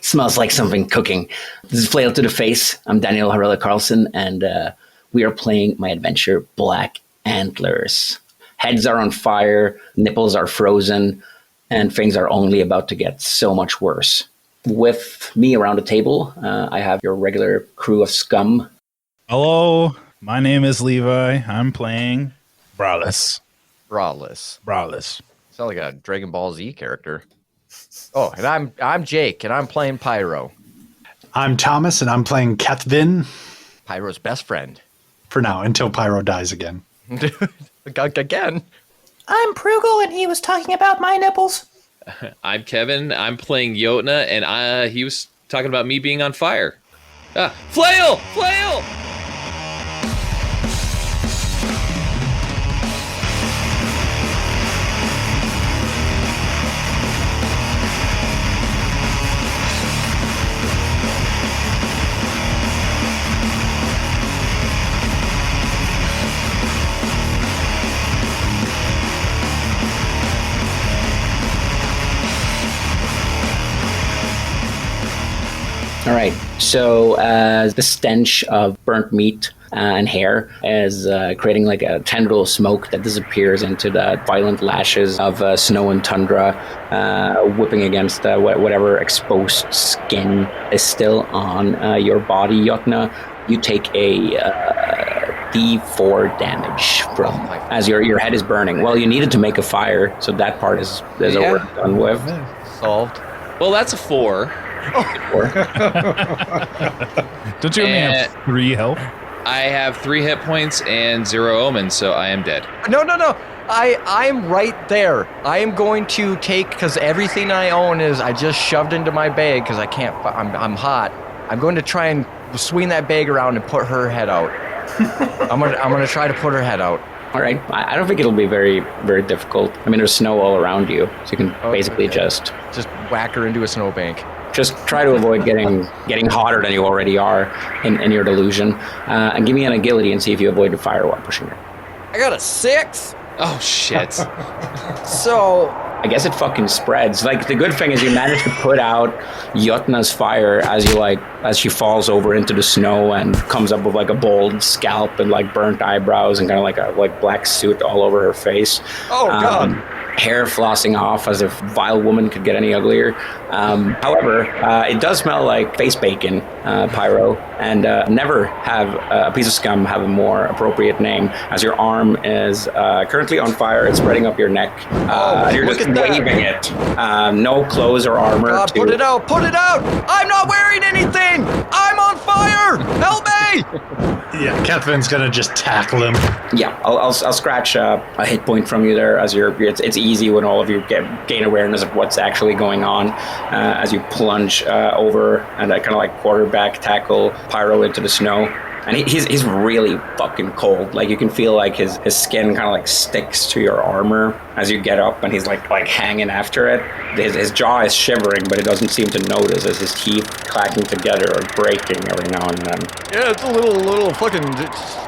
Smells like something cooking. This is Flail to the Face. I'm Daniel Harrella Carlson, and we are playing my adventure, Black Antlers. Heads are on fire, nipples are frozen, and things are only about to get so much worse. With me around the table, I have your regular crew of scum. Hello, my name is Levi. I'm playing Brallis. Brallis. Sound like a Dragon Ball Z character. Oh, and I'm Jake, and I'm playing Pyro. I'm Thomas, and I'm playing Kethvin. Pyro's best friend. For now, until Pyro dies again. Again? I'm Prügl, and he was talking about my nipples. I'm Kevin. I'm playing Jotna, and he was talking about me being on fire. Flail! Flail! All right, so the stench of burnt meat and hair is creating like a tendril of smoke that disappears into the violent lashes of snow and tundra, whipping against whatever exposed skin is still on your body, Jotna. You take a D4 damage from as your head is burning. Well, you needed to make a fire, so that part is over done with. Solved. Well, that's a 4. Don't you only have 3 health? I have 3 hit points and 0 omen, so I am dead. No. I'm right there. I am going to take, because everything I own is I just shoved into my bag because I can't, I'm hot. I'm going to try and swing that bag around and put her head out. I'm gonna try to put her head out. All right, I don't think it'll be very, very difficult. I mean, there's snow all around you, so you can basically just whack her into a snowbank. Just try to avoid getting hotter than you already are in your delusion. And give me an agility and see if you avoid the fire while pushing her. I got a 6. Oh, shit. So I guess it fucking spreads. Like, the good thing is you managed to put out Jotna's fire as she falls over into the snow and comes up with like a bald scalp and like burnt eyebrows and kind of like a black suit all over her face. Oh, God. Hair flossing off as if vile woman could get any uglier. However, it does smell like face bacon, Pyro, and never have a piece of scum have a more appropriate name, as your arm is currently on fire. It's spreading up your neck. You're just waving it. No clothes or armor. God, put it out! I'm not wearing anything! I'm on fire! Help me! Yeah, Kethvin's gonna just tackle him. Yeah, I'll scratch a hit point from you there as it's easy when all of you gain awareness of what's actually going on as you plunge over and kind of like quarterback tackle Pyro into the snow. And he's really fucking cold. Like, you can feel like his skin kind of like sticks to your armor as you get up, and he's like hanging after it. His jaw is shivering, but it doesn't seem to notice as his teeth clacking together or breaking every now and then. Yeah, it's a little fucking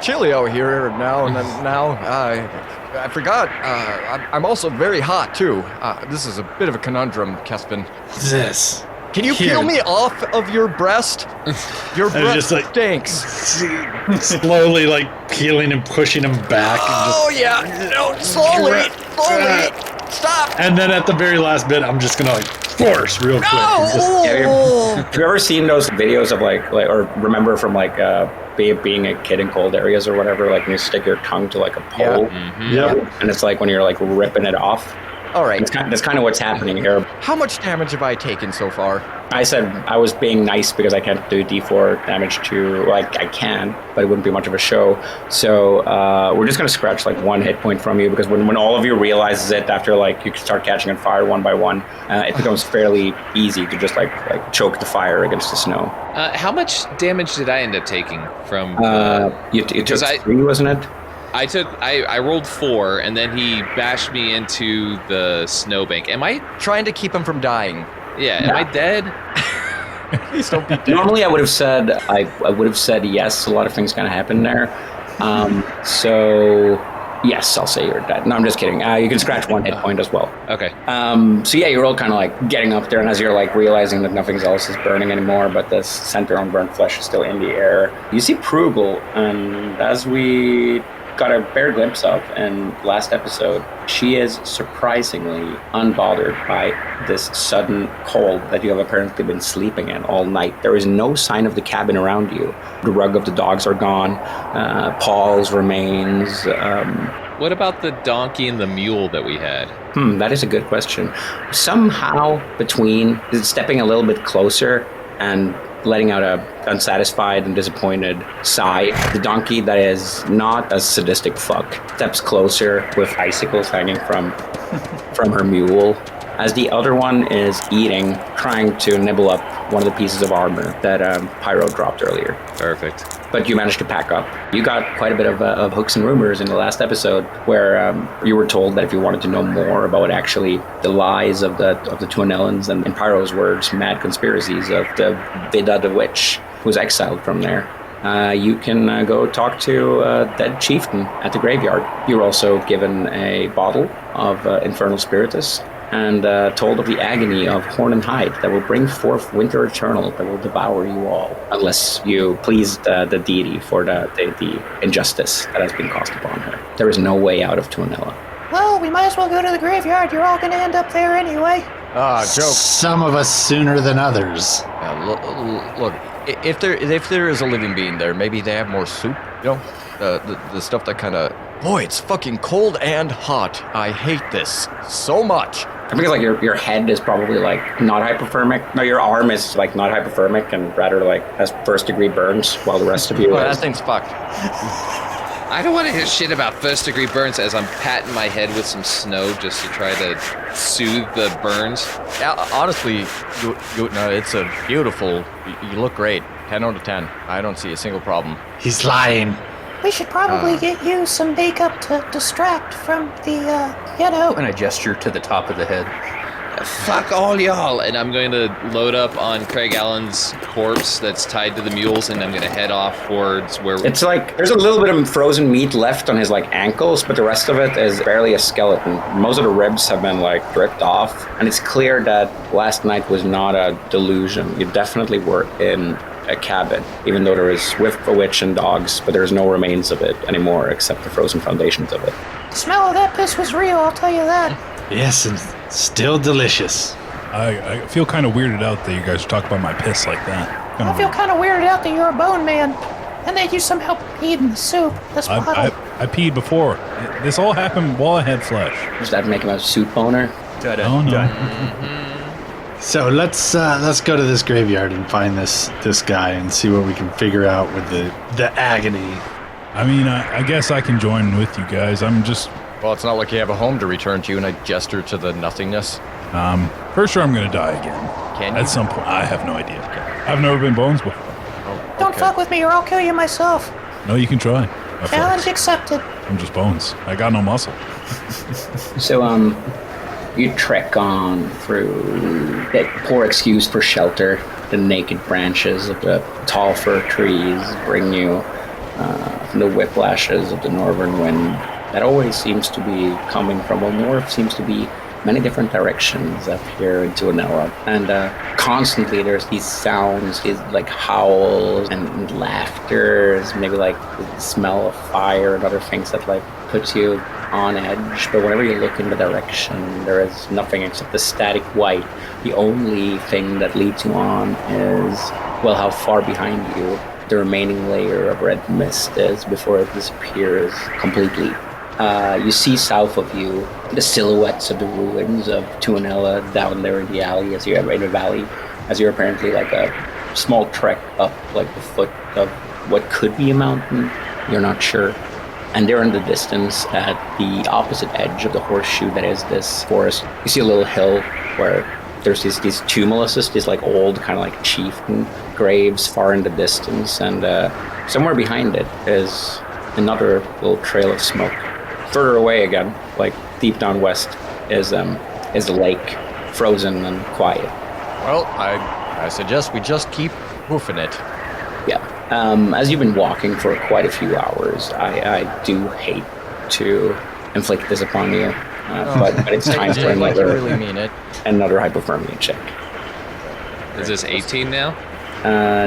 chilly out here now and then. Now I forgot. I'm also very hot too. This is a bit of a conundrum, Kethvin. This. Can you peel me off of your breast? Your breast just like stinks. Slowly, like peeling and pushing him back. Oh, yeah. No, slowly. Stop. And then at the very last bit, I'm just gonna like force real quick. Have you ever seen those videos of like or remember from like being a kid in cold areas or whatever, like when you stick your tongue to like a pole? Yeah. Mm-hmm. Yep. And it's like when you're like ripping it off. All right. That's kind of what's happening here. How much damage have I taken so far? I said I was being nice because I can't do D4 damage to, like, I can, but it wouldn't be much of a show. So we're just going to scratch like 1 hit point from you, because when all of you realizes it after like you start catching on fire one by one, it becomes fairly easy to just like choke the fire against the snow. How much damage did I end up taking from... you took 3, wasn't it? I rolled 4, and then he bashed me into the snowbank. Am I trying to keep him from dying? Yeah. Am I dead? Please don't be dead. Normally, I would have said I would have said yes. A lot of things kind of happen there. So Yes, I'll say you're dead. No, I'm just kidding. You can scratch 1 hit point as well. Okay. So yeah, you're all kind of like getting up there, and as you're like realizing that nothing else is burning anymore, but the center on burnt flesh is still in the air, you see Prügl, and as we got a bare glimpse of in last episode, she is surprisingly unbothered by this sudden cold that you have apparently been sleeping in all night. There is no sign of the cabin around you. The rug of the dogs are gone. Paul's remains. What about the donkey and the mule that we had? That is a good question. Somehow between stepping a little bit closer and letting out a unsatisfied and disappointed sigh, the donkey that is not a sadistic fuck steps closer with icicles hanging from her mule, as the other one is eating, trying to nibble up one of the pieces of armor that Pyro dropped earlier. Perfect. But you managed to pack up. You got quite a bit of hooks and rumors in the last episode, where you were told that if you wanted to know more about actually the lies of the Tuanellans and in Pyro's words, mad conspiracies of the Vida the Witch, who was exiled from there, you can go talk to a dead chieftain at the graveyard. You were also given a bottle of Infernal Spiritus, and told of the agony of Horn and Hide that will bring forth winter eternal that will devour you all, unless you please the deity for the injustice that has been caused upon her. There is no way out of Tuanella. Well, we might as well go to the graveyard. You're all going to end up there anyway. Joke. Some of us sooner than others. Look, if there is a living being there, maybe they have more soup, you know? The stuff that kind of... Boy, it's fucking cold and hot. I hate this so much. I think it's like your head is probably like not hypothermic. No, your arm is like not hypothermic and rather like has first degree burns, while the rest of you That is. thing's fucked. I don't want to hear shit about first degree burns as I'm patting my head with some snow just to try to soothe the burns. Yeah, honestly, Jotna, it's a beautiful... You look great. 10 out of 10. I don't see a single problem. He's lying. We should probably get you some makeup to distract from the, And I gesture to the top of the head. Fuck all y'all. And I'm going to load up on Craig Allen's corpse that's tied to the mules, and I'm going to head off towards where... It's like there's a little bit of frozen meat left on his like ankles, but the rest of it is barely a skeleton. Most of the ribs have been like ripped off, and it's clear that last night was not a delusion. You definitely were in a cabin, even though there is with a witch and dogs, but there's no remains of it anymore except the frozen foundations of it. the smell of that piss was real, I'll tell you that. Yes, and still delicious. I feel kind of weirded out that you guys talk about my piss like that. I feel kind of weirded out that you're a bone man, and that you somehow peed in the soup. That's I peed before. This all happened while I had flesh. Does that make him a suit boner? Oh, no. So let's go to this graveyard and find this guy and see what we can figure out with the agony. I mean, I guess I can join with you guys. I'm just... Well, it's not like you have a home to return to, and I gesture to the nothingness. Pretty sure I'm going to die again. Can you? At some point. I have no idea. I've never been bones before. Oh, Don't okay. fuck with me or I'll kill you myself. No, you can try. Challenge accepted. I'm just bones. I got no muscle. So, you trek on through that poor excuse for shelter. The naked branches of the tall fir trees bring you from the whiplashes of the northern wind that always seems to be coming from the north, seems to be many different directions up here in Tuanella. And constantly there's these sounds, these like howls and laughter, maybe like the smell of fire and other things that like puts you on edge. But whenever you look in the direction, there is nothing except the static white. The only thing that leads you on is, well, how far behind you the remaining layer of red mist is before it disappears completely. You see south of you the silhouettes of the ruins of Tuanella down there in the alley as you're in the valley, as you're apparently like a small trek up like the foot of what could be a mountain. You're not sure. And there in the distance at the opposite edge of the horseshoe that is this forest, you see a little hill where there's these tumuluses, these like old kind of like chieftain graves far in the distance, and somewhere behind it is another little trail of smoke. Further away again, like deep down west, is the lake, frozen and quiet. Well, I suggest we just keep hoofing it. Yeah. As you've been walking for quite a few hours, I do hate to inflict this upon you. But it's time for Like you really mean it. another hypothermia check. Is this 18 now?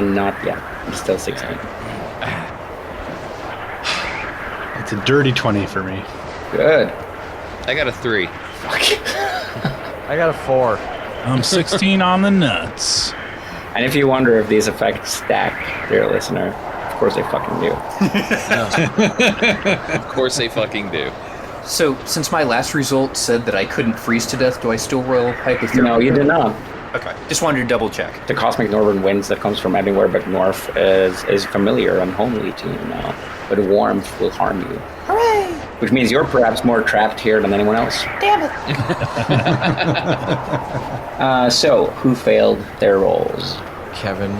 Not yet. I'm still 16. It's a dirty 20 for me. Good. I got a 3. I got a 4. I'm 16 on the nuts. And if you wonder if these effects stack, dear listener, of course they fucking do. Of course they fucking do. So, since my last result said that I couldn't freeze to death, do I still roll hypothermia? No, you did not. Okay, just wanted to double check. The cosmic northern winds that comes from anywhere but north is familiar and homely to you now, but warmth will harm you. Hooray! Which means you're perhaps more trapped here than anyone else. Damn it! So, who failed their rolls? Kevin,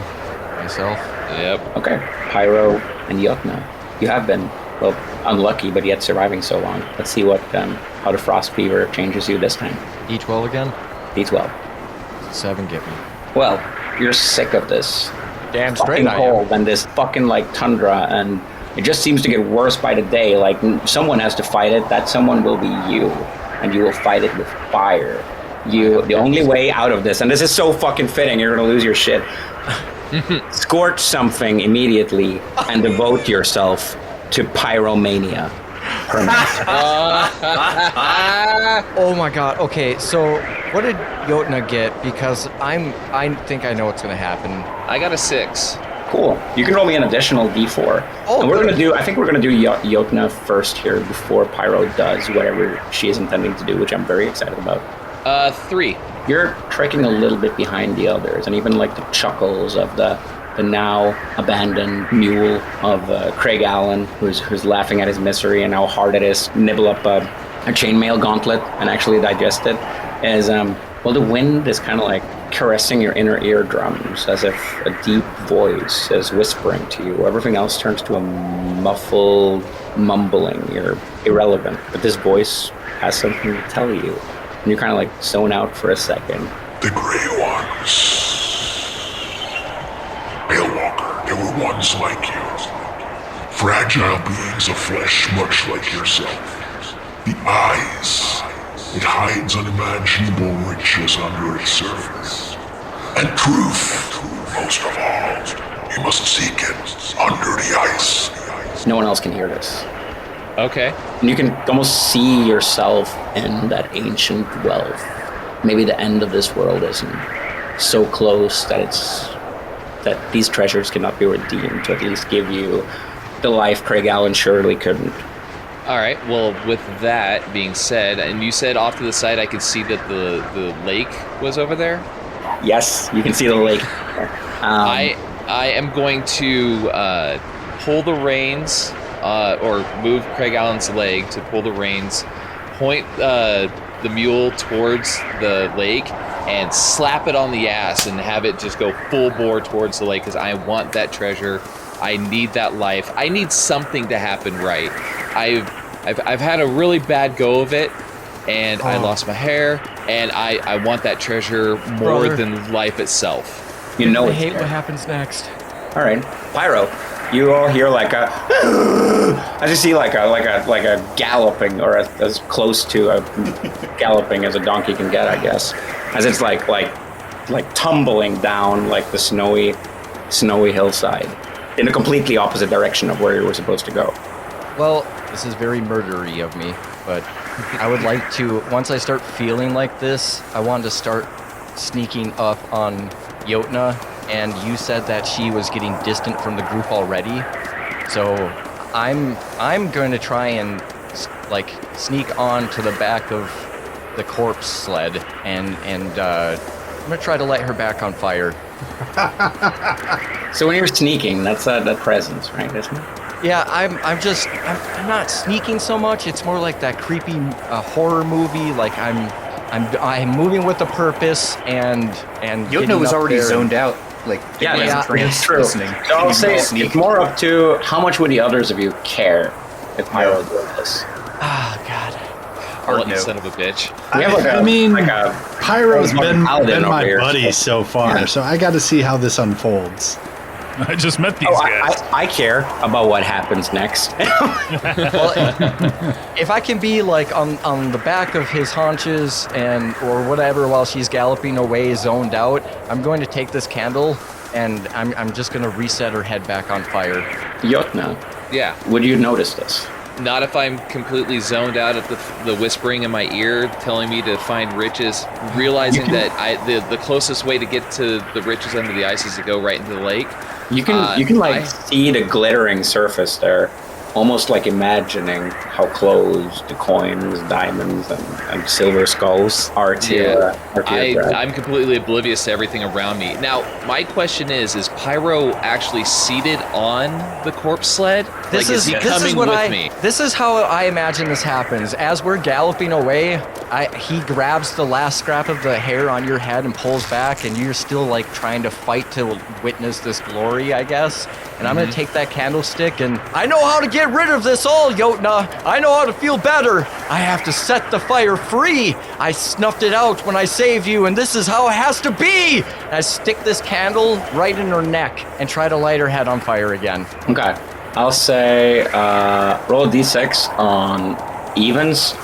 myself. Yep. Okay, Pyro and Jotna. You have been, well, unlucky, but yet surviving so long. Let's see what how the frost fever changes you this time. D12 again? D12. 7, give me. Well, you're sick of this. Damn Fucking straight I am. cold and this fucking like tundra, and it just seems to get worse by the day. Like someone has to fight it. That someone will be you, and you will fight it with fire. The only way out of this, and this is so fucking fitting. You're gonna lose your shit. Scorch something immediately and devote yourself to pyromania. Oh my god. Okay, so what did Jotna get? Because I think I know what's gonna happen. I got a 6. Cool. You can roll me an additional D4. Oh, and we're good. gonna do. I think we're gonna do Jotna first here before Pyro does whatever she is intending to do, which I'm very excited about. 3. You're trekking a little bit behind the others, and even like the chuckles of the now abandoned mule of Craig Allen, who's laughing at his misery and how hard it is to nibble up a chainmail gauntlet and actually digest it, is well, the wind is kind of like caressing your inner eardrums as if a deep voice is whispering to you. Everything else turns to a muffled mumbling. You're irrelevant, but this voice has something to tell you. And you kind of like zone out for a second. The Grey Ones. Walker, there were ones like you. Fragile beings of flesh much like yourself. The eyes. It hides unimaginable riches under its surface. And truth, most of all. You must seek it under the ice. No one else can hear this. Okay. And you can almost see yourself in that ancient wealth. Maybe the end of this world isn't so close that these treasures cannot be redeemed to at least give you the life Craig Allen surely couldn't. All right. Well, with that being said, and you said off to the side I could see that the lake was over there. Yes, you can see the lake. I am going to pull the reins, or move Craig Allen's leg to pull the reins, point the mule towards the lake, and slap it on the ass and have it just go full bore towards the lake because I want that treasure. I need that life. I need something to happen right. I've had a really bad go of it, and I lost my hair, and I want that treasure more than life itself. You know I it's hate there. what happens next. All right, Pyro. You all hear like a, as you see like a galloping, or as close to a galloping as a donkey can get, I guess, as it's like tumbling down like the snowy hillside in a completely opposite direction of where you were supposed to go. Well, this is very murdery of me, but I would like to, once I start feeling like this, I want to start sneaking up on Jotna, and you said that she was getting distant from the group already, so I'm going to try and like sneak on to the back of the corpse sled, and I'm going to try to light her back on fire. So when you're sneaking, that's that presence, right, isn't it? Yeah, I'm not sneaking so much. It's more like that creepy horror movie. Like I'm moving with a purpose, and Jotna was already zoned out. Like, Yeah, in a trance, it's true. listening. So I'll say Sneak. it's more up to how much would the others of you care if Pyro did this. Ah, God. Harlot, you son of a bitch. We have I mean, like a Pyro's been paladin over my here. buddy so far, Yeah. so I got to see how this unfolds. I just met these Oh, guys. I care about what happens next. Well, if I can be like on the back of his haunches or whatever while she's galloping away, zoned out, I'm going to take this candle and I'm just going to reset her head back on fire. Jotna, Yeah. would you notice this? Not if I'm completely zoned out at the whispering in my ear, telling me to find riches, realizing that the closest way to get to the riches under the ice is to go right into the lake. You can see the glittering surface there, almost like imagining how close the coins, diamonds, and silver skulls are to your grab. I'm completely oblivious to everything around me. Now, my question is Pyro actually seated on the corpse sled? Is he coming with me? This is how I imagine this happens. As we're galloping away, he grabs the last scrap of the hair on your head and pulls back, and you're still like trying to fight to witness this glory, I guess. And I'm going to take that candlestick, and I know how to get rid of this all, Jotna. I know how to feel better. I have to set the fire free. I snuffed it out when I saved you, and this is how it has to be. And I stick this candle right in her neck and try to light her head on fire again. Okay. I'll say roll a d6 on evens.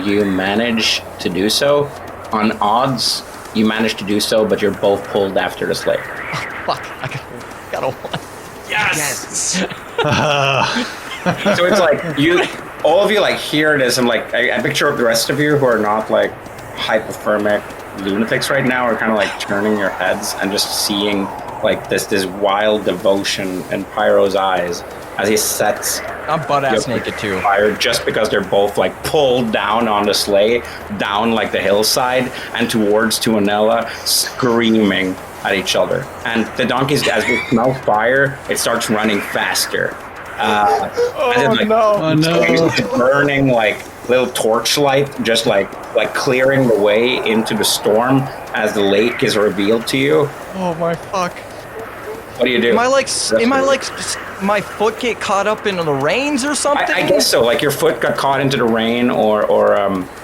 You manage to do so. On odds, you manage to do so, but you're both pulled after the slate. Oh, fuck. I got a 1. Yes! So it's like all of you like hear this, and like I picture the rest of you who are not like hypothermic lunatics right now are kind of like turning your heads and just seeing like this wild devotion in Pyro's eyes as he sets. I'm butt-ass naked too. Fire just because they're both like pulled down on the sleigh, down like the hillside and towards Tuanella, screaming at each other. And the donkeys, as they smell fire, it starts running faster. Burning like little torchlight, just like clearing the way into the storm as the lake is revealed to you. Oh my fuck. What do you do? Am I like my foot get caught up in the reins or something? I guess so. Like your foot got caught into the rain, or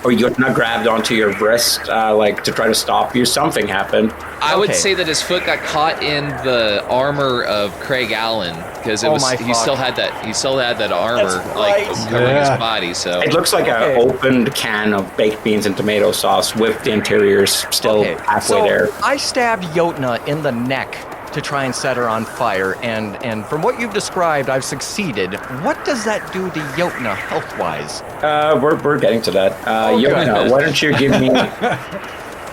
you're not grabbed onto your wrist, like to try to stop you. Something happened. I would say that his foot got caught in the armor of Craig Allen because he still had that armor covering his body. So it looks like an opened can of baked beans and tomato sauce with the interiors still halfway there. I stabbed Jotna in the neck to try and set her on fire, and from what you've described, I've succeeded. What does that do to Jotna health-wise? We're getting to that. Jotna, why don't you give me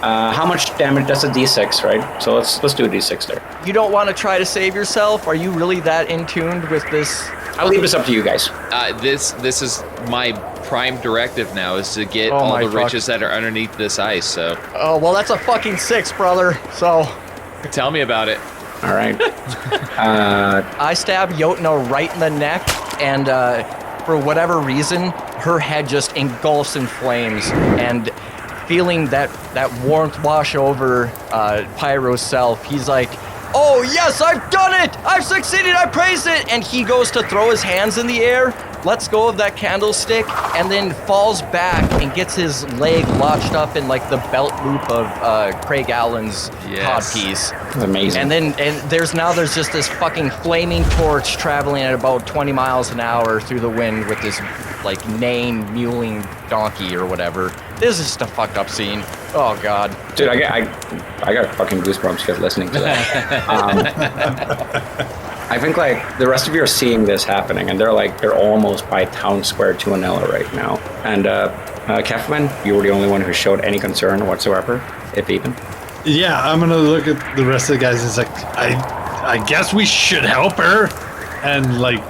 how much damage? That's a d6, right? So let's do a d6 there. You don't want to try to save yourself? Are you really that in tuned with this? I'll leave this up to you guys. This is my prime directive now, is to get all the riches that are underneath this ice. So. Oh well, that's a fucking 6, brother. So. Tell me about it. All right. I stab Jotna right in the neck, and for whatever reason, her head just engulfs in flames, and feeling that warmth wash over Pyro's self, he's like, "Oh yes, I've done it! I've succeeded! I praise it!" And he goes to throw his hands in the air, lets go of that candlestick, and then falls back and gets his leg lodged up in like the belt loop of Craig Allen's codpiece. Amazing. And there's just this fucking flaming torch traveling at about 20 miles an hour through the wind with this like neighing, mewling donkey or whatever. This is just a fucked up scene. Oh god. Dude, I got fucking goosebumps just listening to that. I think like the rest of you are seeing this happening, and they're almost by town square Tuanella right now. And Kethvin, you were the only one who showed any concern whatsoever, if even. Yeah, I'm gonna look at the rest of the guys. It's like I guess we should help her, and like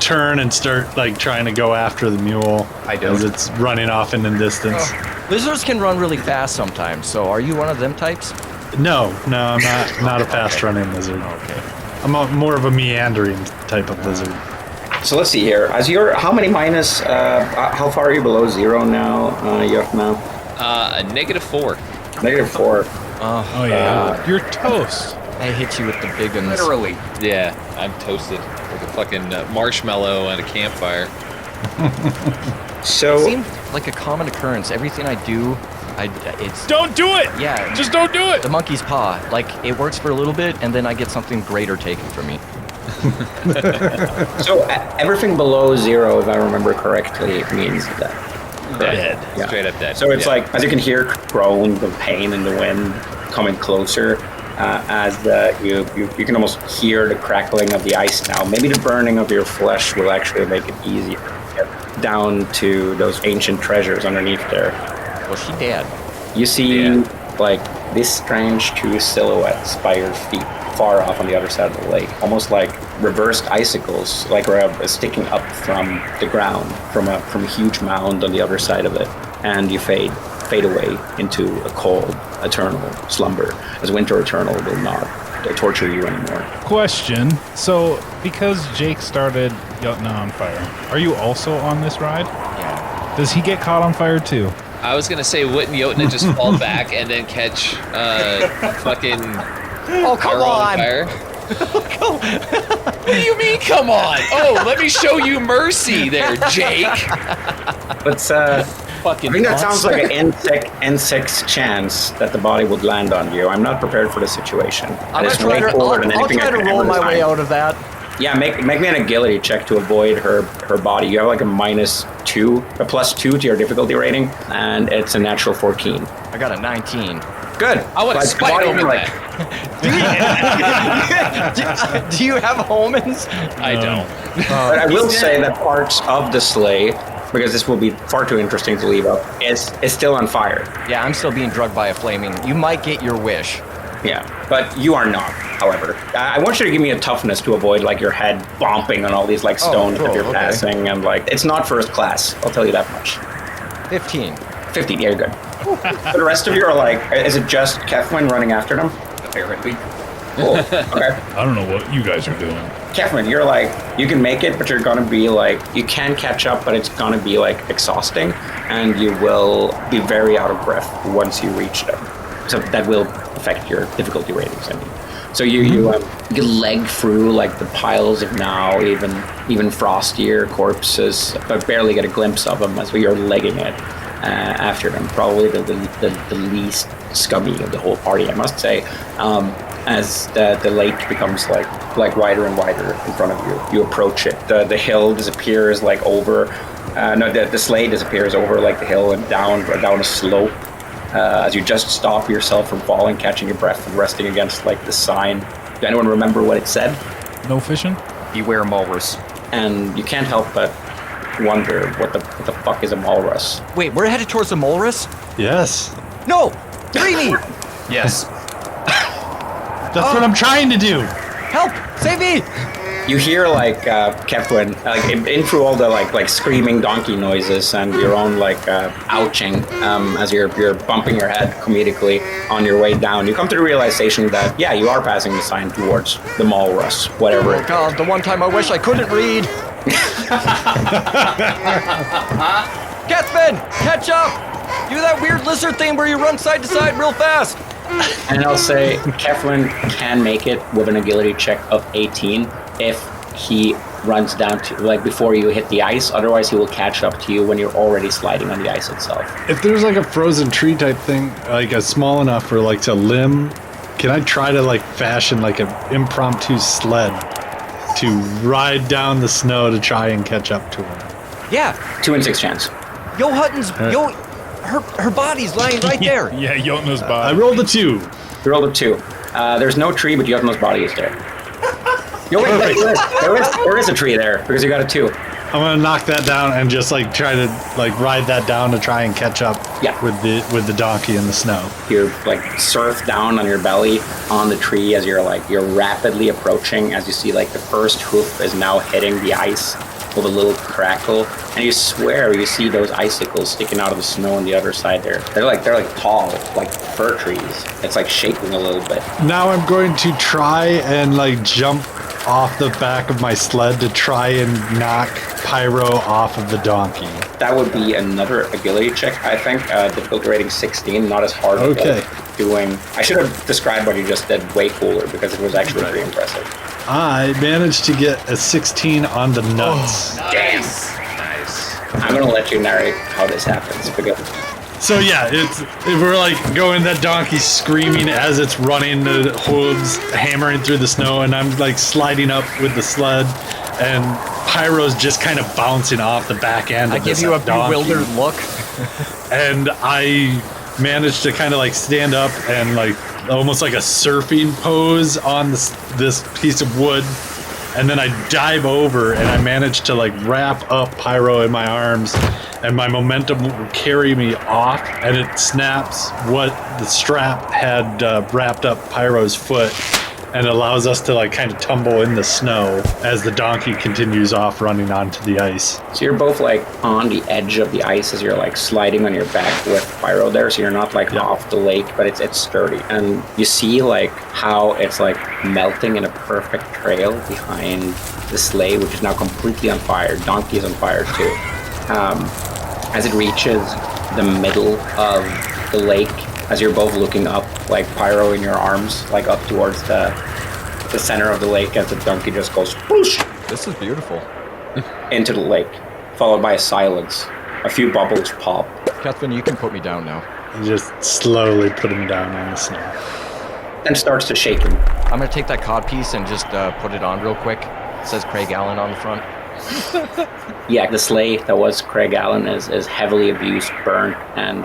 turn and start like trying to go after the mule. I don't. As it's running off in the distance. Oh. Lizards can run really fast sometimes. So are you one of them types? No, I'm not a fast running lizard. Okay. I'm more of a meandering type of lizard. So let's see here. As you're, how many minus? How far are you below 0 now? Jotna? -4. -4. Oh yeah, you're toast. I hit you with the big ones. Literally. Yeah, I'm toasted like a fucking marshmallow at a campfire. So it seems like a common occurrence. Everything I do, it's Don't do it. yeah. Just don't do it. The monkey's paw. Like it works for a little bit, and then I get something greater taken from me. So everything below 0, if I remember correctly, means that. Dead. Yeah. Straight up dead. So it's Yeah. like, as you can hear groans of pain in the wind coming closer, as you can almost hear the crackling of the ice now. Maybe the burning of your flesh will actually make it easier to get down to those ancient treasures underneath there. Well, she dead. You see, like, this strange two silhouettes by your feet, far off on the other side of the lake, almost like reversed icicles, like sticking up from the ground, from a huge mound on the other side of it, and you fade away into a cold, eternal slumber, as winter eternal will not torture you anymore. Question. So, because Jake started Jotna on fire, are you also on this ride? Yeah. Does he get caught on fire too? I was gonna say, wouldn't Jotna just fall back and then catch fucking Oh, come fire on. fire? What do you mean, come on? Oh, let me show you mercy there, Jake. But Fucking I think that sounds monster. like an N6 chance that the body would land on you. I'm not prepared for the situation. I'm It's gonna way try to, cooler than I'll anything try I to could roll ever my way design. out of that. Yeah, make me an agility check to avoid her body. You have like a -2, a +2 to your difficulty rating, and it's a natural 14. I got a 19. Good. I want to Like, the spite body over like- that. Do you have omens? I don't. But I will say that parts of the sleigh, because this will be far too interesting to leave up, is still on fire. Yeah, I'm still being drugged by a flaming. You might get your wish. Yeah, but you are not, however. I want you to give me a toughness to avoid like your head bumping on all these like stones cool, that you're okay. passing, and like it's not first class. I'll tell you that much. 15. 15, yeah, you're good. The rest of you are like, is it just Kethvin running after them? Apparently. Cool. Okay. I don't know what you guys are doing. Kethvin, you're like, you can make it, but you're gonna be like, you can catch up, but it's gonna be like exhausting, and you will be very out of breath once you reach them. So that will affect your difficulty ratings, I mean. So you leg through like the piles of now even frostier corpses, but barely get a glimpse of them as you're legging it after them. Probably the least scummy of the whole party, I must say. As the lake becomes like wider and wider in front of you, you approach it. The hill disappears like over. The sleigh disappears over like the hill and down a slope. As you just stop yourself from falling, catching your breath, and resting against like the sign. Does anyone remember what it said? No fishing? Beware Mulrus. And you can't help but wonder what the fuck is a Mulrus. Wait, we're headed towards the Mulrus? Yes. No! Greeny! Yes. That's what I'm trying to do. Help! Save me! You hear like Kethvin, like in through all the like screaming donkey noises and your own like ouching as you're bumping your head comedically on your way down. You come to the realization that yeah, you are passing the sign towards the Mulrus, whatever. Oh god, the one time I wish I couldn't read! Kethvin! Catch up! Do that weird lizard thing where you run side to side real fast! And I'll say Kethvin can make it with an agility check of 18 if he runs down to like before you hit the ice. Otherwise, he will catch up to you when you're already sliding on the ice itself. If there's like a frozen tree type thing, like a small enough for like to limb, can I try to like fashion like an impromptu sled to ride down the snow to try and catch up to him? Yeah! 2 in 6 chance. Yo Hutton's her body's lying right there. Yeah, Jotna's I body. rolled a 2. You rolled a 2. There's no tree, but Jotna's body is there. Yo, wait, there is a tree there because you got a 2. I'm gonna knock that down and just like try to like ride that down to try and catch up with the donkey in the snow. You like surf down on your belly on the tree as you're rapidly approaching. As you see like the first hoof is now hitting the ice with a little crackle, and you swear you see those icicles sticking out of the snow on the other side there. They're like tall, like fir trees. It's like shaking a little bit. Now I'm going to try and like jump off the back of my sled to try and knock Pyro off of the donkey. That would be another agility check, I think. Difficulty rating 16, not as hard. Okay. Doing. I should have described what you just did way cooler because it was actually pretty impressive. I managed to get a 16 on the nuts. Damn. Nice. I'm gonna let you narrate how this happens because So yeah, we're like going, that donkey screaming as it's running, the hooves hammering through the snow, and I'm like sliding up with the sled, and Pyro's just kind of bouncing off the back end of this donkey. I give you a bewildered look. And I managed to kind of like stand up and like almost like a surfing pose on this piece of wood. And then I dive over and I manage to like wrap up Pyro in my arms, and my momentum will carry me off, and it snaps what the strap had wrapped up Pyro's foot, and allows us to like kind of tumble in the snow as the donkey continues off running onto the ice. So you're both like on the edge of the ice as you're like sliding on your back with Pyro there, so you're not like off the lake, but it's sturdy. And you see like how it's like melting in a perfect trail behind the sleigh, which is now completely on fire. Donkey is on fire too. As it reaches the middle of the lake, as you're both looking up, like Pyro in your arms, like up towards the center of the lake, as the donkey just goes whoosh This is beautiful. into the lake, followed by a silence. A few bubbles pop. Kethvin, you can put me down now. And just slowly put him down on the snow. And starts to shake him. I'm gonna take that cod piece and just put it on real quick. It says Craig Allen on the front. Yeah, the sleigh that was Craig Allen is heavily abused, burnt, and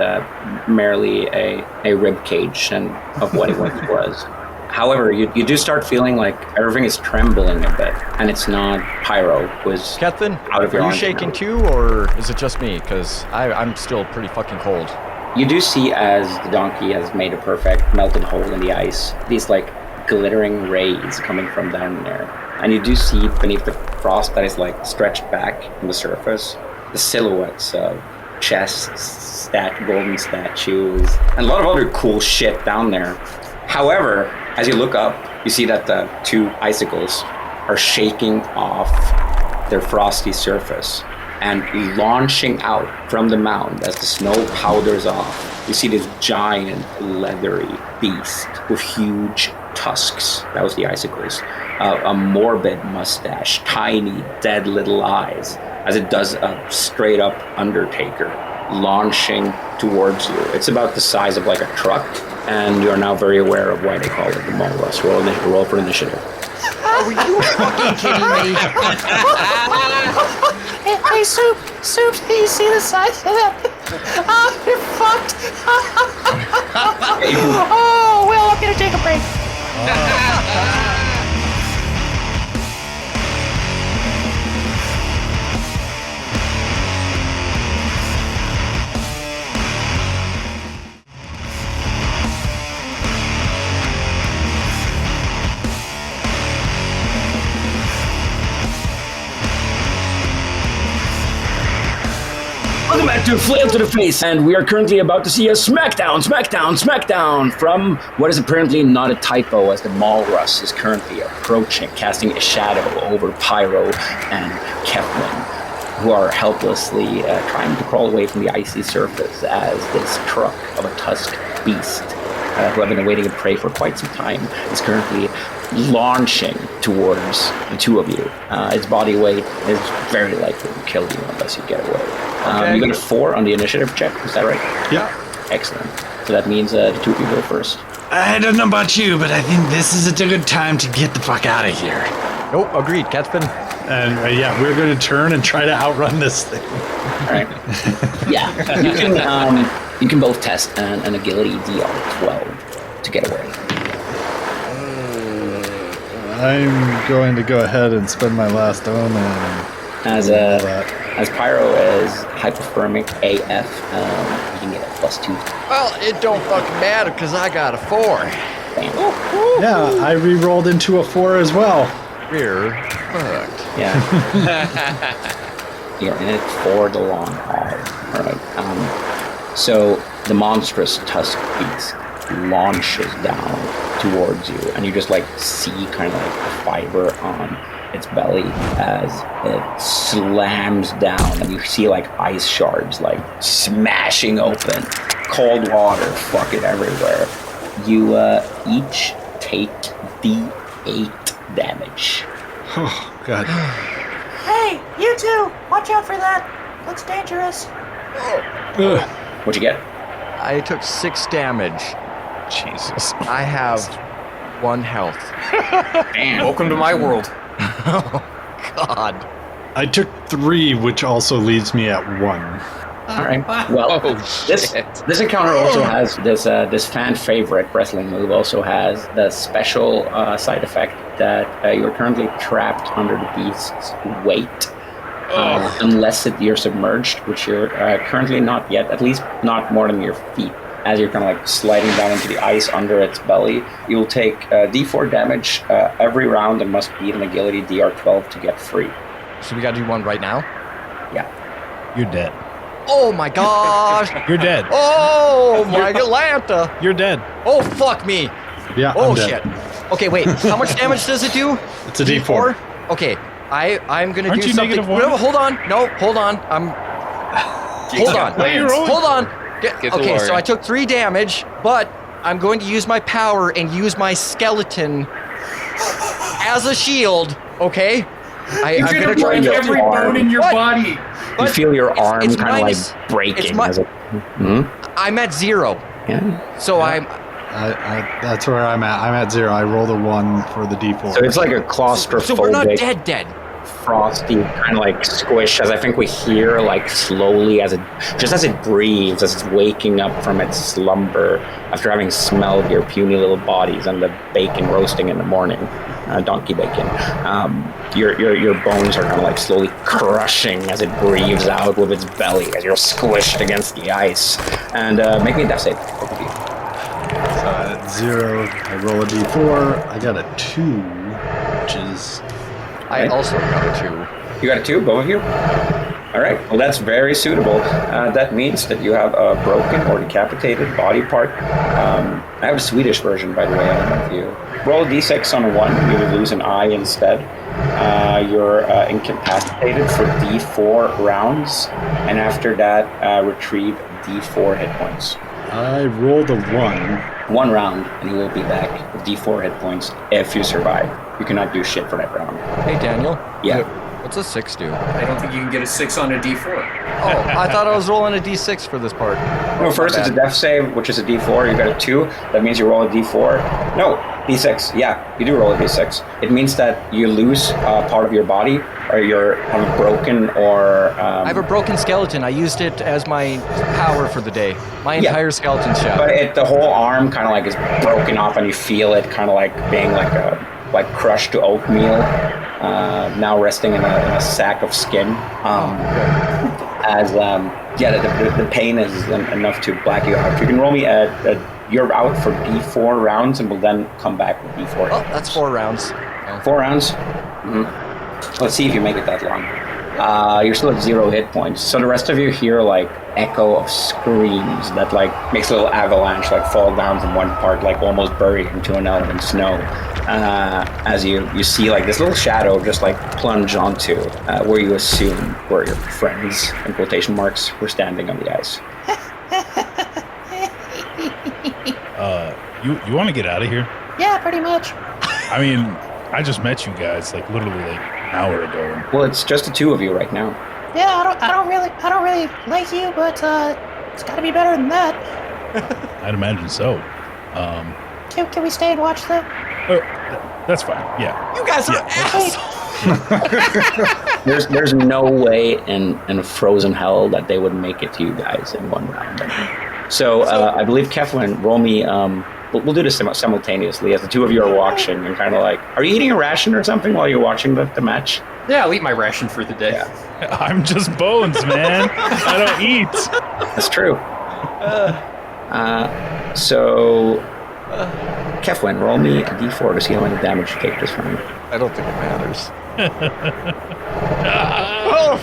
merely a rib cage and of what it once was. However, you do start feeling like everything is trembling a bit, and it's not Pyro who's Kethvin, out of your are you arms shaking now. too, or is it just me? Because I'm still pretty fucking cold. You do see as the donkey has made a perfect melted hole in the ice, these like glittering rays coming from down there. And you do see beneath the frost that is like stretched back from the surface, the silhouettes of chests, golden statues, and a lot of other cool shit down there. However, as you look up, you see that the two icicles are shaking off their frosty surface and launching out from the mound as the snow powders off. You see this giant leathery beast with huge tusks. That was the icicles. A morbid mustache, tiny, dead little eyes, as it does a straight up Undertaker, launching towards you. It's about the size of like a truck, and you're now very aware of why they call it the Molrus. Roll for initiative. Are you fucking kidding me? Hey, Soup, do you see the size of that? Oh, you're fucked. Oh, well, I'm gonna take a break. Welcome back to Flail to the Face, and we are currently about to see a smackdown from what is apparently not a typo, as the Molrus is currently approaching, casting a shadow over Pyro and Kethvin, who are helplessly trying to crawl away from the icy surface as this truck of a tusked beast, who have been awaiting a prey for quite some time, is currently launching towards the two of you. Its body weight is very likely to kill you unless you get away. Okay. You got a 4 on the initiative check, is that right? Yeah. Excellent. So that means the two of you go first. I don't know about you, but I think this is a good time to get the fuck out of here. Nope, agreed, Kethvin. And yeah, we're going to turn and try to outrun this thing. All right. Yeah, you can both test an agility DR 12 to get away. I'm going to go ahead and spend my last omen. As Pyro is hypothermic AF, you can get a +2. Well, it don't fucking matter because I got a 4. Bam. Yeah, I re-rolled into a 4 as well. We're fucked. Yeah. You're in it for the long haul. All right. So the monstrous tusk beast launches down towards you, and you just like see kind of like the fiber on its belly as it slams down, and you see like ice shards like smashing open, cold water fucking everywhere. You each take D8 damage. Oh, God. Hey, you two, watch out for that. Looks dangerous. Ugh. What'd you get? I took 6 damage. Jesus. I have 1 health. Damn. Welcome to my world. Oh, God. I took 3, which also leaves me at 1. All right. Well, this encounter also has this fan favorite wrestling move. Also has the special side effect that you're currently trapped under the beast's weight, unless you're submerged, which you're currently not yet. At least not more than your feet. As you're kind of like sliding down into the ice under its belly, you'll take D4 damage every round and must beat an agility DR12 to get free. So we got to do one right now? Yeah. You're dead. Oh, my gosh. You're dead. Oh, my Atlanta. You're dead. Oh, fuck me. Yeah. Oh, I'm dead. shit. Okay, wait. How much damage does it do? It's a D4. Okay, I'm gonna Aren't do you something. -1? No, hold on. No, hold on. Hold on. Hold on. Get to Okay, so warrior. I took 3 damage, but I'm going to use my power and use my skeleton as a shield. Okay. I'm gonna try and break every bone in your body. You feel your arm it's kind of minus- like breaking. it's mi- as it, Hmm? I'm at 0, Yeah. so I'm. That's where I'm at. I'm at 0. I rolled a 1 for the D4. So it's like a claustrophobic, So we're not dead. frosty kind of like squish. As I think we hear like slowly as it breathes, as it's waking up from its slumber after having smelled your puny little bodies and the bacon roasting in the morning, donkey bacon. Your bones are kind of like slowly crushing as it breathes out with its belly as you're squished against the ice. And make me a death save. Both of you. So at 0, I roll a D4. I got a 2, which is... I also got a 2. You got a 2, both of you? All right. Well, that's very suitable. That means that you have a broken or decapitated body part. I have a Swedish version, by the way. I don't know if you roll a d6 on a 1. You will lose an eye instead. You're incapacitated for D4 rounds, and after that, retrieve D4 hit points. I rolled a 1. 1 round, and you will be back with D4 hit points if you survive. You cannot do shit for that round. Hey, Daniel. Yeah. What's a 6 do? I don't think you can get a 6 on a D4. Oh, I thought I was rolling a D6 for this part. No, first it's a death save, which is a D4. You got a 2. That means you roll a D4. No, D6. Yeah, you do roll a D6. It means that you lose part of your body, or you're broken, or... I have a broken skeleton. I used it as my power for the day. My entire skeleton shot. But the whole arm kind of like is broken off, and you feel it kind of like being like crushed to oatmeal, now resting in a sack of skin. The pain is enough to black you out. You can roll me you're out for D4 rounds, and we'll then come back with D4. Oh, that's 4 rounds. 4 rounds? Mm-hmm. Let's see if you make it that long. You're still at 0 hit points. So the rest of you hear like echo of screams that like makes a little avalanche like fall down from one part, like almost buried into an element snow. As you see like this little shadow just like plunge onto where you assume were your friends, in quotation marks, were standing on the ice. You want to get out of here? Yeah, pretty much. I mean, I just met you guys like literally like an hour ago. Well, it's just the 2 of you right now. Yeah, I don't really like you, but it's got to be better than that. I'd imagine so. Can we stay and watch that? That's fine. Yeah. You guys are assholes. There's no way in a frozen hell that they would make it to you guys in 1 round. So I believe Kethvin, roll me. We'll do this simultaneously as the 2 of you are watching and kind of like, are you eating a ration or something while you're watching the match? Yeah, I'll eat my ration for the day. Yeah. I'm just bones, man. I don't eat. That's true. So, Kethvin, roll me a d4 to see how many damage you take this round. I don't think it matters.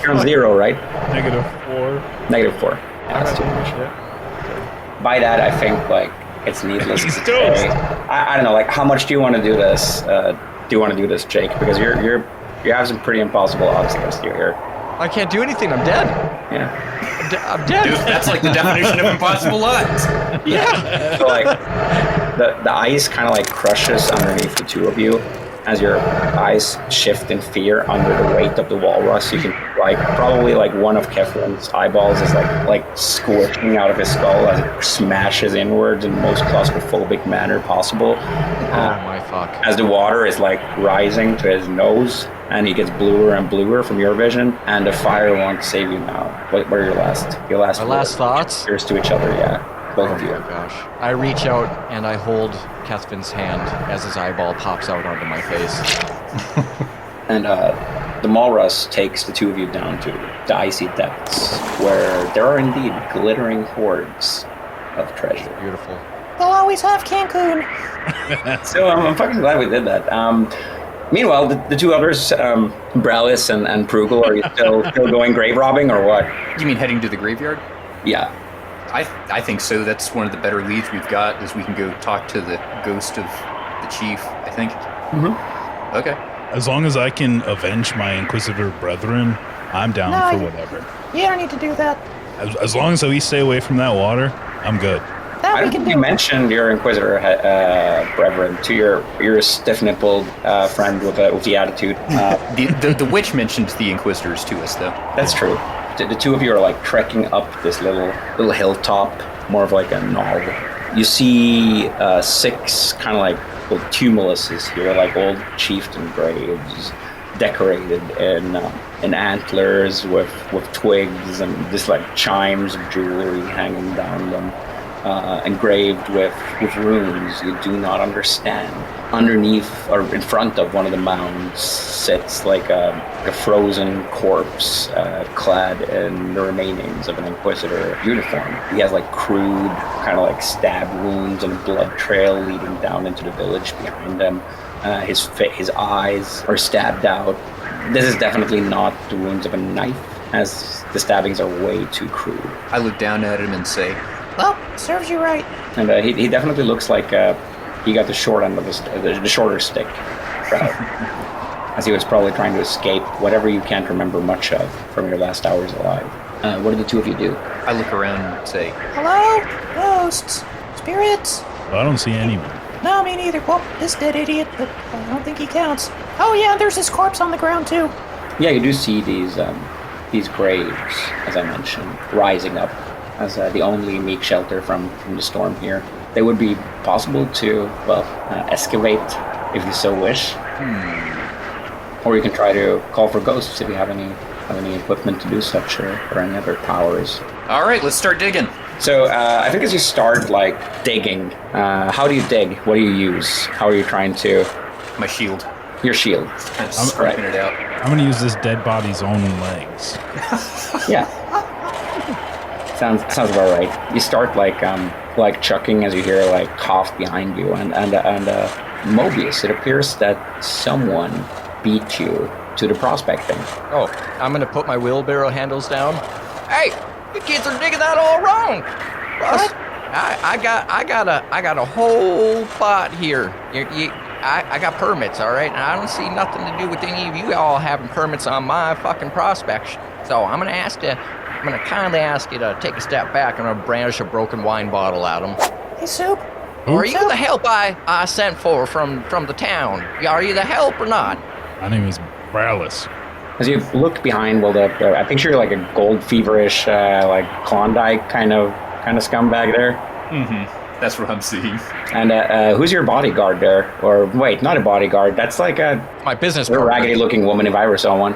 You're on 0, right? -4. -4. Yeah, that's too much. By that, I think like it's needless to say. I don't know, like how much do you want to do this? Jake? Because you have some pretty impossible odds against you here. I can't do anything. I'm dead. Yeah. I'm dead. Dude, that's like the definition of impossible odds. Yeah. So like the ice kind of like crushes underneath the 2 of you, as your eyes shift in fear under the weight of the walrus, you can probably one of Kethvin's eyeballs is like squishing out of his skull as it smashes inwards in the most claustrophobic manner possible. Oh my fuck. As the water is rising to his nose, and he gets bluer and bluer from your vision, and the fire won't save you now. What are your last My last thoughts? Cheers to each other, yeah. Both of you. Oh my gosh. I reach out and I hold Kethvin's hand as his eyeball pops out onto my face. And the Walrus takes the two of you down to the icy depths, where there are indeed glittering hoards of treasure. Beautiful. They'll always have Cancun. So I'm fucking glad we did that. Meanwhile, the two others, Brallis and Prügl, are you still going grave robbing or what? You mean heading to the graveyard? Yeah. I think so. That's one of the better leads we've got, is we can go talk to the ghost of the chief, I think. Mm-hmm. Okay. As long as I can avenge my Inquisitor brethren, I'm down for whatever. You don't need to do that. As long as we stay away from that water, I'm good. That I we don't can think do. you mentioned your Inquisitor brethren to your stiff-nippled friend with the attitude. The witch mentioned the Inquisitors to us, though. That's true. The two of you are trekking up this little hilltop, more of a knoll. You see 6 kind of tumuluses here, old chieftain graves, decorated in antlers with twigs and just chimes of jewelry hanging down them. Engraved with runes you do not understand. Underneath or in front of one of the mounds sits a frozen corpse clad in the remainings of an Inquisitor uniform. He has crude kind of stab wounds and a blood trail leading down into the village behind him. His eyes are stabbed out. This is definitely not the wounds of a knife, as the stabbings are way too crude. I look down at him and say, Well, serves you right. And he definitely looks like he got the short end of the shorter stick, as he was probably trying to escape whatever you can't remember much of from your last hours alive. What did the two of you do? I look around and say, Hello? Ghosts? Spirits? I don't see anyone. No, me neither. Well, this dead idiot, but I don't think he counts. Oh yeah, there's his corpse on the ground too. Yeah, you do see these graves, as I mentioned, rising up as the only meek shelter from the storm here. They would be possible to, excavate if you so wish. Or you can try to call for ghosts if you have any equipment to do such, or any other powers. all right, let's start digging. So I think as you start digging, how do you dig? What do you use? How are you trying to? My shield. Your shield. Kind of scraping it out. I'm going to use this dead body's own legs. Yeah. Sounds about right. You start chucking as you hear cough behind you, and Mobius. It appears that someone beat you to the prospecting. Oh, I'm gonna put my wheelbarrow handles down. Hey, you kids are digging that all wrong. Russ, I got a whole plot here. I got permits, all right, and I don't see nothing to do with any of you all having permits on my fucking prospection. So I'm gonna kindly ask you to take a step back. I'm gonna brandish a broken wine bottle at him. Hey, Soup? Are you the help I sent for from the town? Are you the help or not? My name is Brallis. As you look behind, I picture you a gold feverish, Klondike kind of scumbag there. Mm-hmm. That's what I'm seeing. And who's your bodyguard there? Or wait, not a bodyguard. That's My business a partner. raggedy-looking woman if I ever saw one.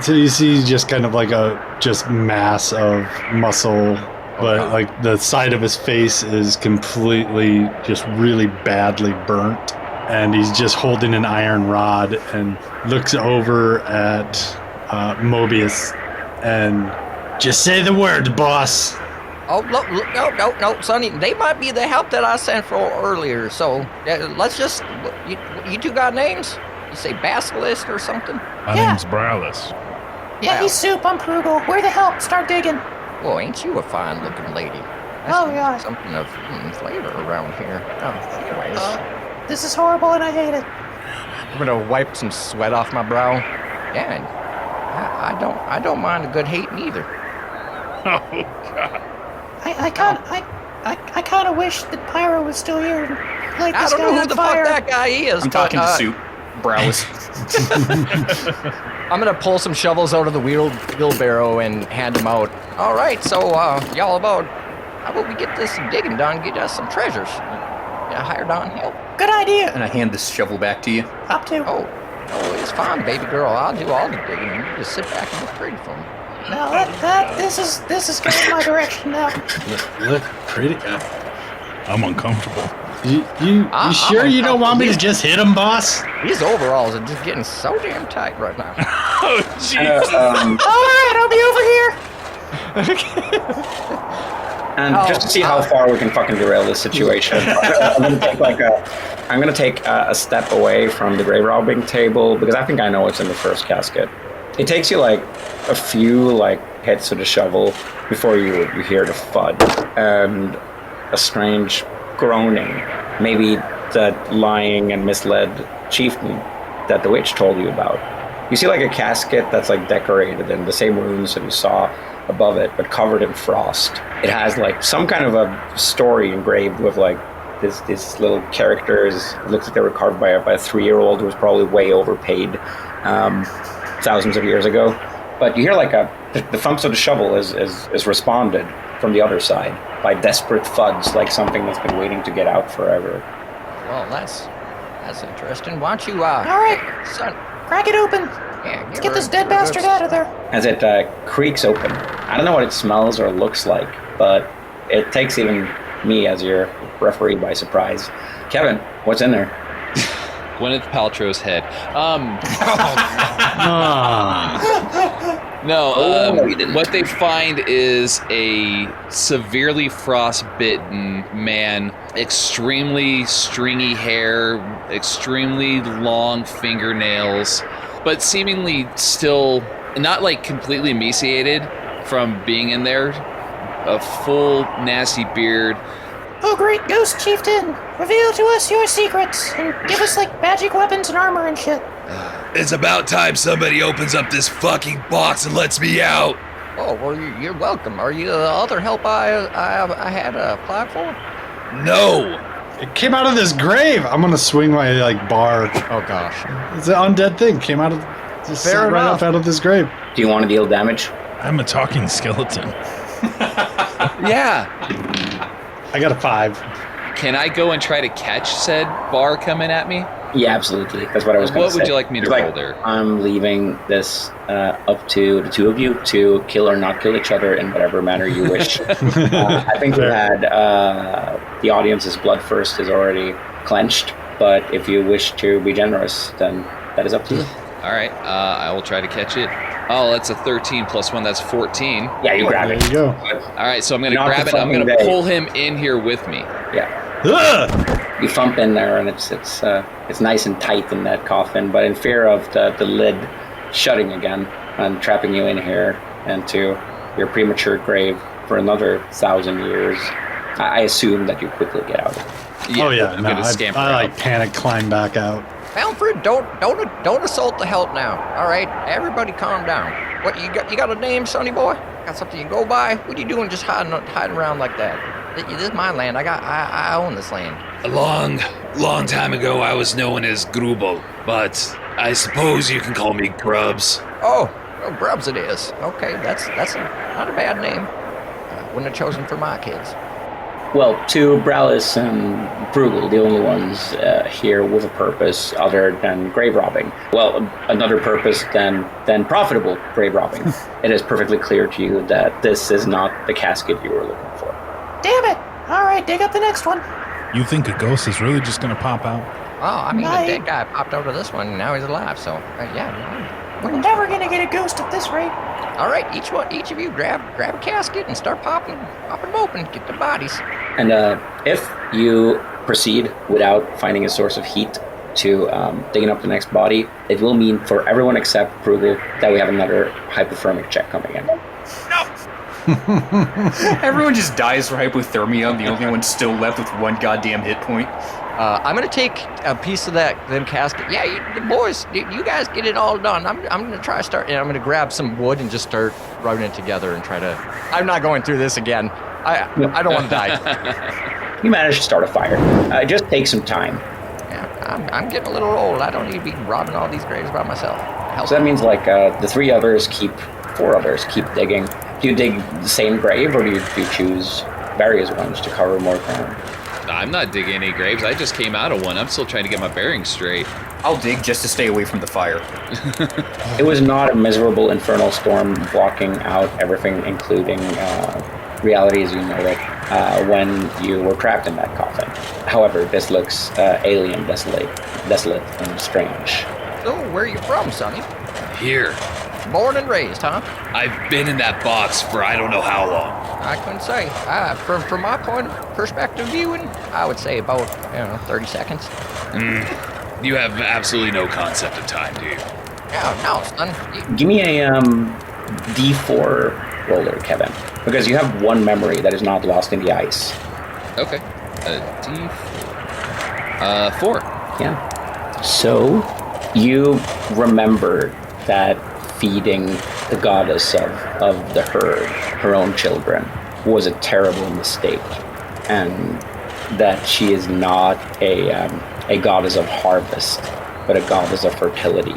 So you see just kind of a mass of muscle, but the side of his face is completely just really badly burnt. And he's just holding an iron rod and looks over at Mobius and just say the word, boss. Oh, no, Sonny. They might be the help that I sent for earlier. So let's just. You two got names? You say Basilisk or something? My name's Brallis. Yeah, he's Soup. I'm Prügl. Where the hell? Start digging. Well, ain't you a fine-looking lady? Oh, yeah. Something of flavor around here. Oh, anyways. This is horrible and I hate it. I'm gonna wipe some sweat off my brow. Yeah, and I don't mind a good hate neither. Oh, God. I kind of wish that Pyro was still here. And light I this don't guy know who on the fire. fuck that guy is. I'm talking to Soup. Brallis. I'm gonna pull some shovels out of the wheelbarrow and hand them out. All right, so y'all about? How about we get this digging done? Get us some treasures. Yeah, hire Don help. Good idea. And I hand this shovel back to you. Up to. Oh, it's fine, baby girl. I'll do all the digging. You just sit back and look pretty for me. Now this is going my direction now. Look pretty. I'm uncomfortable. You sure you don't want me to just hit him, boss? These overalls are just getting so damn tight right now. Oh, jeez. All right, I'll be over here. And just to see how far we can fucking derail this situation, I'm gonna take a step away from the grave robbing table because I think I know what's in the first casket. It takes you like a few hits with the shovel before you hear the thud and a strange groaning. Maybe that lying and misled chieftain that the witch told you about. You see a casket that's decorated in the same runes that you saw above it, but covered in frost. It has some kind of a story engraved with these little characters. It looks like they were carved by a 3-year-old who was probably way overpaid thousands of years ago. But you hear the thumps of the shovel is responded from the other side by desperate thuds, like something that's been waiting to get out forever. Well, that's interesting. Why don't you, All right, son, crack it open. yeah, Let's get this dead bastard out of there. As it creaks open. I don't know what it smells or looks like, but it takes even me as your referee by surprise. Kevin, what's in there? Gwyneth Paltrow's head. What they find is a severely frostbitten man, extremely stringy hair, extremely long fingernails, but seemingly still not completely emaciated from being in there. A full nasty beard. Oh, great ghost chieftain, reveal to us your secrets and give us magic weapons and armor and shit. It's about time somebody opens up this fucking box and lets me out. Oh, well, you're welcome. Are you the other help I had applied for? No. It came out of this grave. I'm gonna swing my bar. Oh gosh, it's an undead thing. Came out of right up out of this grave. Do you want to deal damage? I'm a talking skeleton. Yeah. I got a 5. Can I go and try to catch said bar coming at me? Yeah, absolutely. That's what I was going to say. What would you like me to roll there? I'm leaving this up to the two of you to kill or not kill each other in whatever manner you wish. I think we had the audience's blood first is already clenched, but if you wish to be generous, then that is up to you. All right, I will try to catch it. Oh, that's a 13 plus 1, that's 14. Yeah, you grab it. There you go. All right, so I'm going to grab it. I'm going to pull him in here with me. Yeah. You thump in there, and it's nice and tight in that coffin, but in fear of the lid shutting again and trapping you in here into your premature grave for another 1,000 years, I assume that you quickly get out. Yeah, I'm going to scamper I out. panic climb back out. Balmfrid, don't assault the help now. All right, everybody, calm down. What you got a name, sonny boy? Got something you go by? What are you doing, just hiding around like that? This is my land. I own this land. A long time ago, I was known as Grubbs, but I suppose you can call me Grubbs. Oh, Grubbs it is. Okay, that's not a bad name. Wouldn't have chosen for my kids. Well, to Brallis and Prügl, the only ones here with a purpose other than grave robbing. Well, another purpose than profitable grave robbing. It is perfectly clear to you that this is not the casket you were looking for. Damn it! All right, dig up the next one. You think a ghost is really just gonna pop out? Oh, I mean, the dead guy popped out of this one, and now he's alive. So, yeah. We're never gonna get a ghost at this rate. All right, each of you grab a casket and start popping them open. Get the bodies. And if you proceed without finding a source of heat to digging up the next body, it will mean for everyone except Prügl that we have another hypothermic check coming in. Everyone just dies for hypothermia. I'm the only one still left with 1 goddamn hit point. I'm gonna take a piece of them casket. Yeah, the boys, you guys get it all done. I'm gonna try to start. I'm gonna grab some wood and just start rubbing it together and try to. I'm not going through this again. I don't want to die. You managed to start a fire. It just takes some time. Yeah, I'm getting a little old. I don't need to be robbing all these graves by myself. So that means like the 4 others keep digging. Do you dig the same grave, or do you choose various ones to cover more ground? I'm not digging any graves. I just came out of one. I'm still trying to get my bearings straight. I'll dig just to stay away from the fire. It was not a miserable infernal storm blocking out everything, including reality as you know it, when you were trapped in that coffin. However, this looks alien, desolate, and strange. So, where are you from, Sonny? Here. Born and raised, huh? I've been in that box for I don't know how long. I couldn't say. From my perspective viewing, I would say about 30 seconds. You have absolutely no concept of time, do you? No, son. Give me a D4 roller, Kevin, because you have one memory that is not lost in the ice. Okay. D4. 4. Yeah. So you remember that feeding the goddess of the herd, her own children, was a terrible mistake, and that she is not a goddess of harvest, but a goddess of fertility.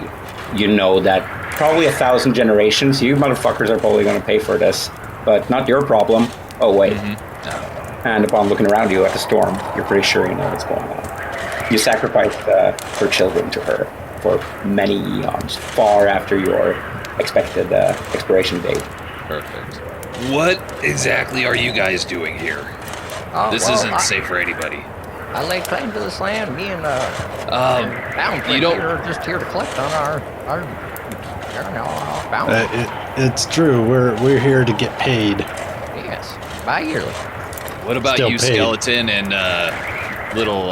You know that probably 1,000 generations, you motherfuckers are probably going to pay for this, but not your problem. Oh, wait. And upon looking around you at the storm, you're pretty sure you know what's going on. You sacrificed her children to her for many eons, far after your expected expiration date. Perfect. What exactly are you guys doing here? This isn't safe for anybody. I lay claim to this land. Me and Balmfrid are just here to collect on our bounty. It's true. We're here to get paid. Yes, bi-yearly. What about Still you, paid. skeleton, and little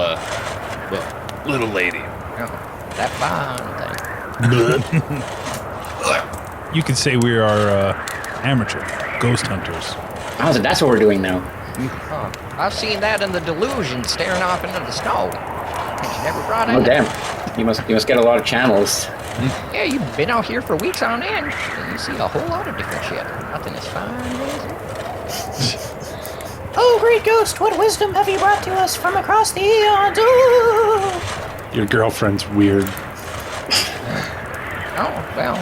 lady? That bond thing. You could say we are amateur ghost hunters. Oh, so that's what we're doing now. I've seen that in the delusion staring off into the snow. And you never brought Oh, in. damn. You must get a lot of channels. Yeah, you've been out here for weeks on end. And you see a whole lot of different shit. Nothing as fine as Oh, great ghost, what wisdom have you brought to us from across the eons? Ooh! Your girlfriend's weird. Oh, well,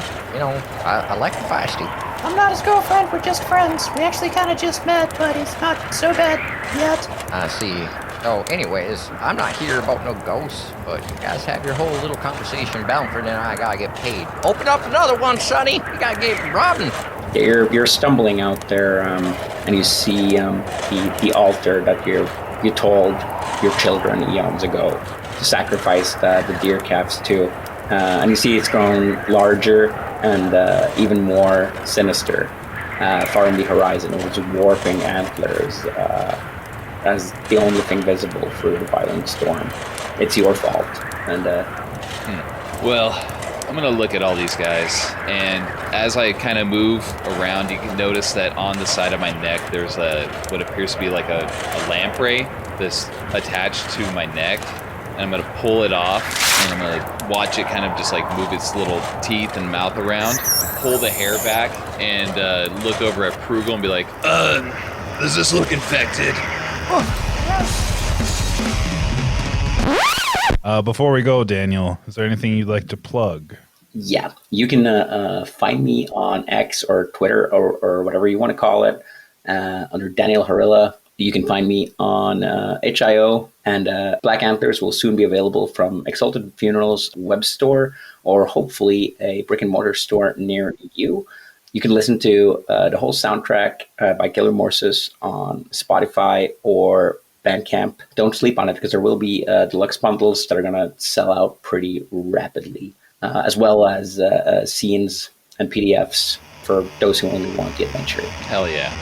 I like the feisty. I'm not his girlfriend, we're just friends. We actually kind of just met, but he's not so bad yet. I see. Oh, anyways, I'm not here about no ghosts, but you guys have your whole little conversation. Balmfrid and I gotta get paid. Open up another one, Sonny. You gotta get robbing. You're stumbling out there, and you see the altar that you told your children eons ago to sacrifice the deer calves to, and you see it's grown larger and even more sinister far in the horizon. It was warping antlers as the only thing visible through the violent storm. It's your fault, and Well, I'm going to look at all these guys, and as I kind of move around, you can notice that on the side of my neck, there's what appears to be like a lamprey that's attached to my neck, and I'm going to pull it off, and I'm going to watch it kind of just like move its little teeth and mouth around, pull the hair back, and look over at Prügl and be like, Does this look infected? Before we go, Daniel, is there anything you'd like to plug? yeah, you can find me on X or Twitter or whatever you want to call it under Daniel Harilla. You can find me on HIO, and Black Antlers will soon be available from Exalted Funerals web store, or hopefully a brick and mortar store near you. You can listen to the whole soundtrack by Killer Morses on Spotify or Bandcamp. Don't sleep on it, because there will be deluxe bundles that are going to sell out pretty rapidly, as well as scenes and PDFs for those who only want the adventure. hell yeah.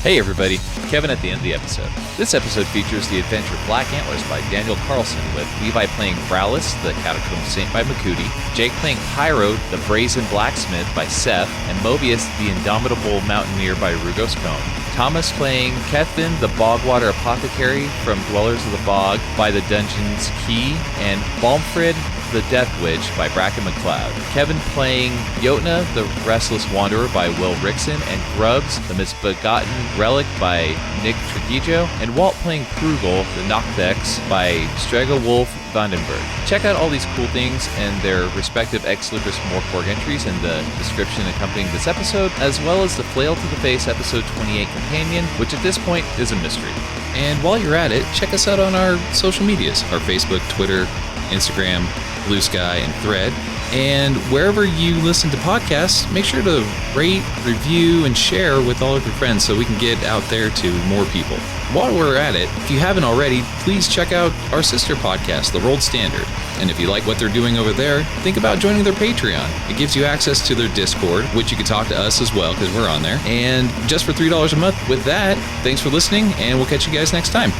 Hey everybody, Kevin at the end of the episode. This episode features the adventure Black Antlers by Daniel Carlson, with Levi playing Brallis, the Catacomb Saint by Makooti, Jake playing Pyro, the Brazen Blacksmith by Ceph, and Mobius, the Indomitable Mountaineer by Rugose Kohn. Thomas playing Kethvin, the Bogwater Apothecary from Dwellers of the Bog by the Dungeon's Key, and Balmfrid, the Death Witch by Bracken Macleod. Kevin playing Jotna, the Restless Wanderer by Rixon, and Grubbs, the Misbegotten Relict by Tregidgo, and Walt playing Prügl, the Nachthex by Strega Vandenberg. Check out all these cool things and their respective Ex Libris Mörk Borg entries in the description accompanying this episode, as well as the Flail to the Face episode 28 companion, which at this point is a mystery. And while you're at it, check us out on our social medias, our Facebook, Twitter, Instagram, Blue Sky, and Thread. And wherever you listen to podcasts, make sure to rate, review, and share with all of your friends so we can get out there to more people. While we're at it, if you haven't already, please check out our sister podcast, The Rolled Standard. And if you like what they're doing over there, think about joining their Patreon. It gives you access to their Discord, which you can talk to us as well because we're on there. And just for $3 a month. With that, thanks for listening, and we'll catch you guys next time.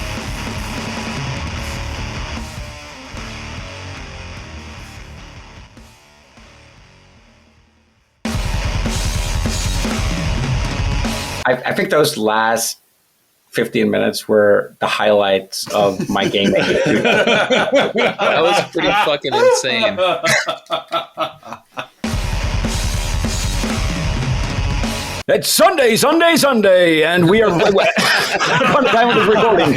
I think those last 15 minutes were the highlights of my game. That was pretty fucking insane. It's Sunday, and we are... Time of recording.